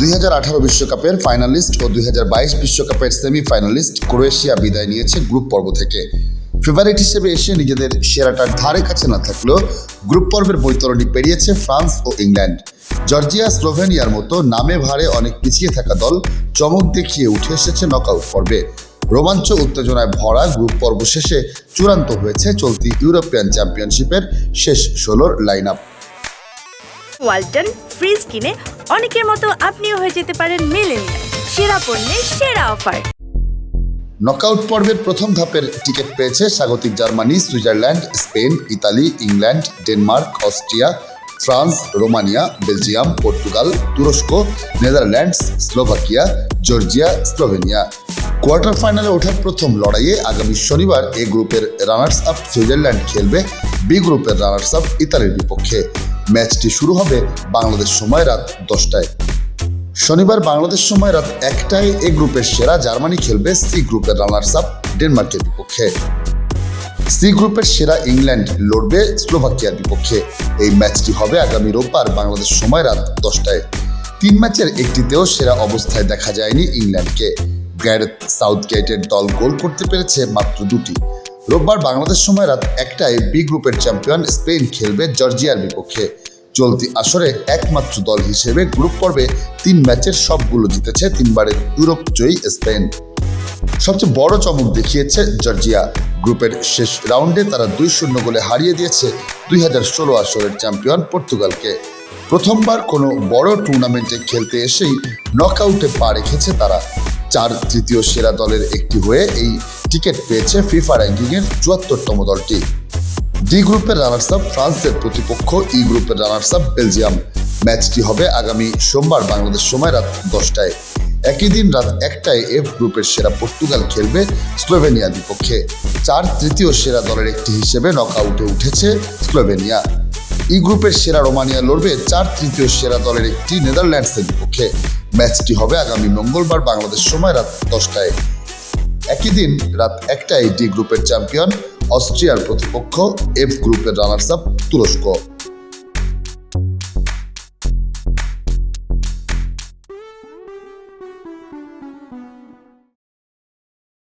2018 বিশ্বকাপের ফাইনালিস্ট ও 2022 বিশ্বকাপের semifinalist Croatia বিদায় নিয়েছে গ্রুপ পর্ব থেকে। ফেভারিট হিসেবে এসে নিজেদের সেরাটার ধারে কাছে না থাকলেও গ্রুপ পর্বের বৈতরণী পেরিয়েছে ফ্রান্স ও ইংল্যান্ড। জর্জিয়া, স্লোভেনিয়ার মতো নামে ভারে অনেক পিছিয়ে থাকা দল চমক দেখিয়ে উঠে এসেছে নকআউট পর্বে। রোমাঞ্চ উত্তেজনায় ভরা গ্রুপ পর্ব শেষে চূড়ান্ত হয়েছে চলতি ইউরোপিয়ান চ্যাম্পিয়নশিপের শেষ 16-র লাইন আপ। ওয়ালটন ফ্রিজ কিনে অনেকের মতো আপনিও হয়ে যেতে পারেন মিলেনিয়াল সেরা পণ্যের সেরা অফার। নকআউট পর্বের প্রথম ধাপের টিকিট পেয়েছে স্বাগতিক Germany, Switzerland, Spain, Italy, England, Denmark, Austria, France, Romania, Belgium, Portugal, তুরস্ক, Netherlands, Slovakia, Georgia, Slovenia. Quarter ফাইনালে ওঠার প্রথম লড়াইয়ে আগামী শনিবার এ গ্রুপের রানার্স আপ সুইজারল্যান্ড খেলবে বি গ্রুপের রানার্স আপ ইতালির বিপক্ষে। ম্যাচটি শুরু হবে বাংলাদেশ সময় রাত 10টায়। শনিবার বাংলাদেশ সময় রাত 1টায় এ গ্রুপের সেরা জার্মানি খেলবে সি গ্রুপের রানার্স আপ ডেনমার্কের বিপক্ষে। সি গ্রুপের সেরা ইংল্যান্ড লড়বে স্লোভাকিয়ার বিপক্ষে। এই ম্যাচটি হবে আগামী রোববার বাংলাদেশ সময় রাত 10টায়। 3 ম্যাচের একটিতেও সেরা অবস্থায় দেখা যায়নি ইংল্যান্ডকে। গ্যারেথ সাউথগেটের দল গোল করতে পেরেছে মাত্র 2টি। রোববার বাংলাদেশ সময় রাত 1টায় বি গ্রুপের চ্যাম্পিয়ন স্পেন খেলবে জর্জিয়ার বিপক্ষে। চলতি আসরে একমাত্র দল হিসেবে গ্রুপ পর্বে 3 ম্যাচের সবগুলো জিতেছে 3বারের ইউরোপ জয়ী স্পেন। সবচেয়ে বড় চমক দেখিয়েছে জর্জিয়া। গ্রুপের শেষ রাউন্ডে তারা 2-0 গোলে হারিয়ে দিয়েছে 2016 আসরের চ্যাম্পিয়ন পর্তুগালকে। প্রথমবার কোনো বড় টুর্নামেন্টে খেলতে এসেই নকআউটে পা রেখেছে তারা। 4 তৃতীয় সেরা দলের একটি হয়ে এই টিকিট পেয়েছে ফিফা র্যাঙ্কিংয়ের 74তম দলটি। ডি গ্রুপের রানার্স আপ ফ্রান্সের প্রতিপক্ষ ই গ্রুপের রানার্স আপ বেলজিয়াম। ম্যাচটি হবে আগামী সোমবার বাংলাদেশ সময় রাত 10টায়। একই দিন রাত 1টায় এফ গ্রুপের সেরা পর্তুগাল খেলবে স্লোভেনিয়ার বিপক্ষে। 4 তৃতীয় সেরা দলের একটি হিসেবে নকআউটে উঠেছে স্লোভেনিয়া। ই গ্রুপের সেরা রোমানিয়া লড়বে 4 তৃতীয় সেরা দলের একটি নেদারল্যান্ডসের বিপক্ষে। ম্যাচটি হবে আগামী মঙ্গলবার বাংলাদেশ সময় রাত 10টায়। একই দিন রাত 1টায় ডি গ্রুপের চ্যাম্পিয়ন অস্ট্রিয়ার প্রতিপক্ষ এফ গ্রুপের রানার্স আপ তুরস্ক।